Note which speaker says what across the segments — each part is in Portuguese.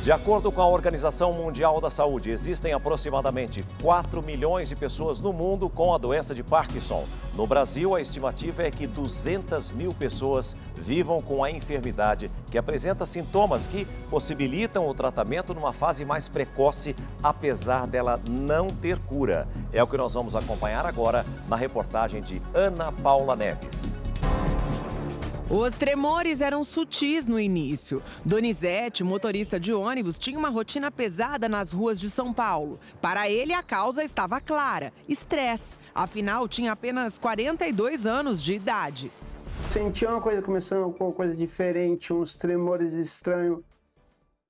Speaker 1: De acordo com a Organização Mundial da Saúde, existem aproximadamente 4 milhões de pessoas no mundo com a doença de Parkinson. No Brasil, a estimativa é que 200 mil pessoas vivam com a enfermidade, que apresenta sintomas que possibilitam o tratamento numa fase mais precoce, apesar dela não ter cura. É o que nós vamos acompanhar agora na reportagem de Ana Paula Neves.
Speaker 2: Os tremores eram sutis no início. Donizete, motorista de ônibus, tinha uma rotina pesada nas ruas de São Paulo. Para ele, a causa estava clara: estresse. Afinal, tinha apenas 42 anos de idade.
Speaker 3: Sentia uma coisa começando com uma coisa diferente, uns tremores estranhos,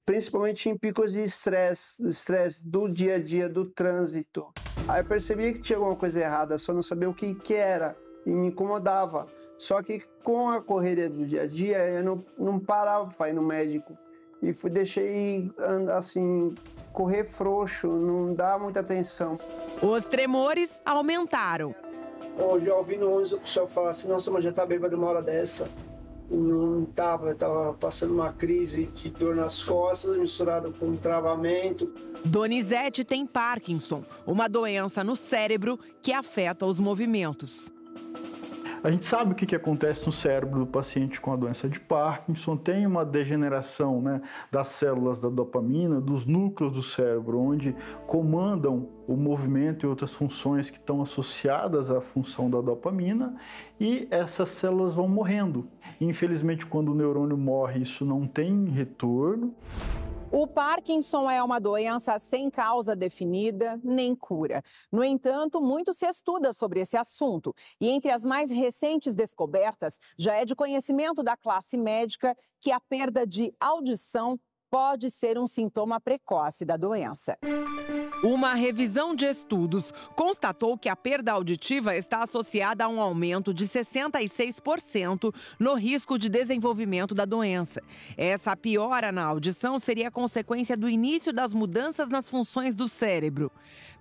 Speaker 3: principalmente em picos de estresse do dia a dia, do trânsito. Aí eu percebia que tinha alguma coisa errada, só não sabia o que era e me incomodava. Só que com a correria do dia a dia, eu não parava para ir no médico. E deixei assim, correr frouxo, não dá muita atenção.
Speaker 2: Os tremores aumentaram.
Speaker 3: Hoje, ouvindo o pessoal falar assim: nossa, mas já tá bêbado uma hora dessa. Não tava, eu tava passando uma crise de dor nas costas, misturado com um travamento.
Speaker 2: Donizete tem Parkinson, uma doença no cérebro que afeta os movimentos.
Speaker 4: A gente sabe o que acontece no cérebro do paciente com a doença de Parkinson. Tem uma degeneração, né, das células da dopamina, dos núcleos do cérebro, onde comandam o movimento e outras funções que estão associadas à função da dopamina, e essas células vão morrendo. Infelizmente, quando o neurônio morre, isso não tem retorno.
Speaker 2: O Parkinson é uma doença sem causa definida nem cura. No entanto, muito se estuda sobre esse assunto. E entre as mais recentes descobertas, já é de conhecimento da classe médica que a perda de audição pode ser um sintoma precoce da doença. Uma revisão de estudos constatou que a perda auditiva está associada a um aumento de 66% no risco de desenvolvimento da doença. Essa piora na audição seria consequência do início das mudanças nas funções do cérebro.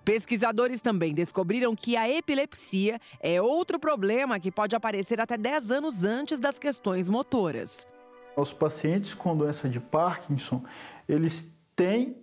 Speaker 2: Pesquisadores também descobriram que a epilepsia é outro problema que pode aparecer até 10 anos antes das questões motoras.
Speaker 4: Os pacientes com doença de Parkinson, eles têm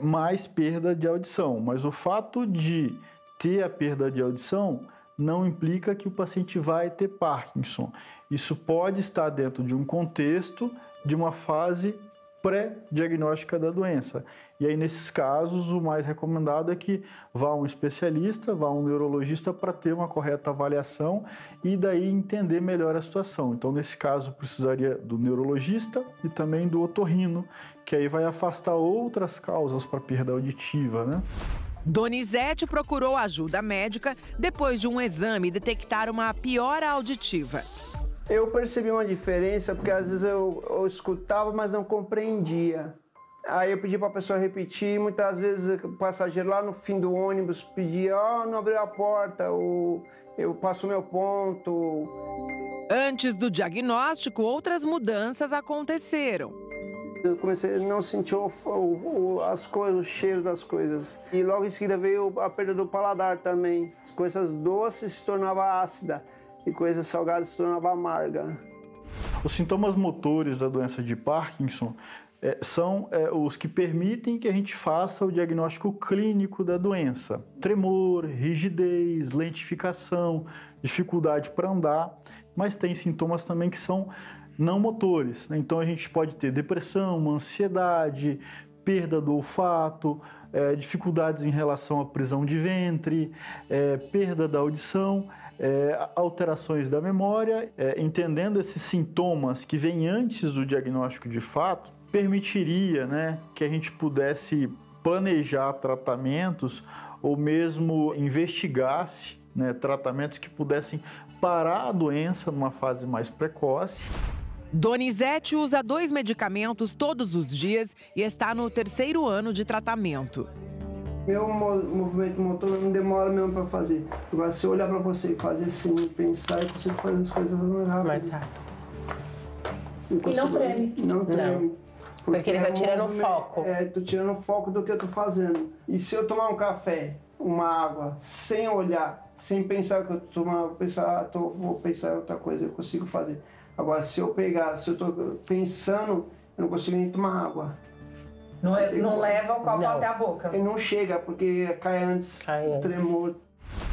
Speaker 4: mais perda de audição, mas o fato de ter a perda de audição não implica que o paciente vai ter Parkinson. Isso pode estar dentro de um contexto de uma fase pré-diagnóstica da doença. E aí, nesses casos, o mais recomendado é que vá um especialista, vá um neurologista para ter uma correta avaliação e daí entender melhor a situação. Então, nesse caso, precisaria do neurologista e também do otorrino, que aí vai afastar outras causas para perda auditiva, né?
Speaker 2: Donizete procurou ajuda médica depois de um exame detectar uma piora auditiva.
Speaker 3: Eu percebi uma diferença, porque às vezes eu escutava, mas não compreendia. Aí eu pedi para a pessoa repetir, muitas vezes o passageiro lá no fim do ônibus pedia: não abriu a porta, ou eu passo o meu ponto.
Speaker 2: Antes do diagnóstico, outras mudanças aconteceram.
Speaker 3: Eu comecei a não sentir as coisas, o cheiro das coisas. E logo em seguida veio a perda do paladar também. As coisas doces se tornavam ácidas e coisas salgadas se tornavam amargas.
Speaker 4: Os sintomas motores da doença de Parkinson são os que permitem que a gente faça o diagnóstico clínico da doença. Tremor, rigidez, lentificação, dificuldade para andar, mas tem sintomas também que são não motores, né? Então a gente pode ter depressão, ansiedade, perda do olfato, dificuldades em relação à prisão de ventre, perda da audição, alterações da memória. Entendendo esses sintomas que vêm antes do diagnóstico de fato, permitiria, né, que a gente pudesse planejar tratamentos ou mesmo investigasse, né, tratamentos que pudessem parar a doença numa fase mais precoce.
Speaker 2: Donizete usa 2 medicamentos todos os dias e está no 3º ano de tratamento.
Speaker 3: Meu movimento motor não demora mesmo para fazer. Agora, se eu olhar para você e fazer assim, pensar, eu consigo fazer as coisas mais rápido.
Speaker 5: E não treme.
Speaker 3: Não treme.
Speaker 5: Porque ele vai tirando o foco.
Speaker 3: Tô tirando o foco do que eu tô fazendo. E se eu tomar um café, uma água, sem olhar, sem pensar que eu vou pensar em outra coisa, eu consigo fazer. Agora, se eu tô pensando, eu não consigo nem tomar água.
Speaker 2: Não leva o copo
Speaker 5: Não.
Speaker 2: até a boca.
Speaker 3: E não chega, porque cai antes,
Speaker 5: Cai antes.
Speaker 3: tremor.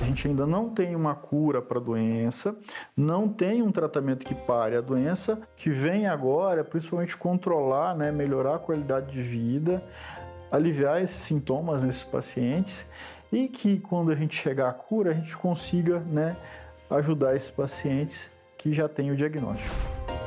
Speaker 4: A gente ainda não tem uma cura para a doença, não tem um tratamento que pare a doença. O que vem agora é principalmente controlar, né, melhorar a qualidade de vida, aliviar esses sintomas nesses pacientes e que quando a gente chegar à cura, a gente consiga, né, ajudar esses pacientes que já têm o diagnóstico.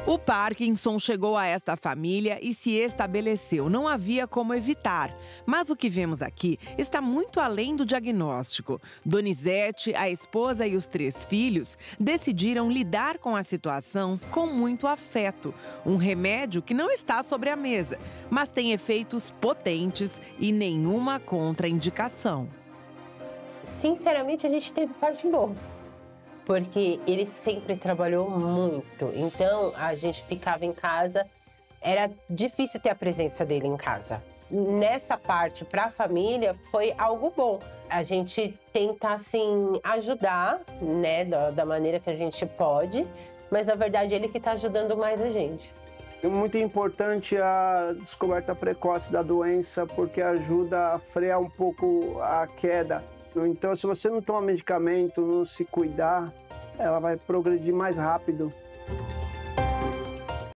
Speaker 6: O Parkinson chegou a esta família e se estabeleceu. Não havia como evitar. Mas o que vemos aqui está muito além do diagnóstico. Donizete, a esposa e os 3 filhos decidiram lidar com a situação com muito afeto. Um remédio que não está sobre a mesa, mas tem efeitos potentes e nenhuma contraindicação.
Speaker 5: Sinceramente, a gente teve parte boa. Porque ele sempre trabalhou muito, então a gente ficava em casa, era difícil ter a presença dele em casa. Nessa parte, para a família, foi algo bom. A gente tenta, assim, ajudar, né, da maneira que a gente pode, mas na verdade ele que está ajudando mais a gente.
Speaker 3: É muito importante a descoberta precoce da doença, porque ajuda a frear um pouco a queda. Então, se você não toma medicamento, não se cuidar, ela vai progredir mais rápido.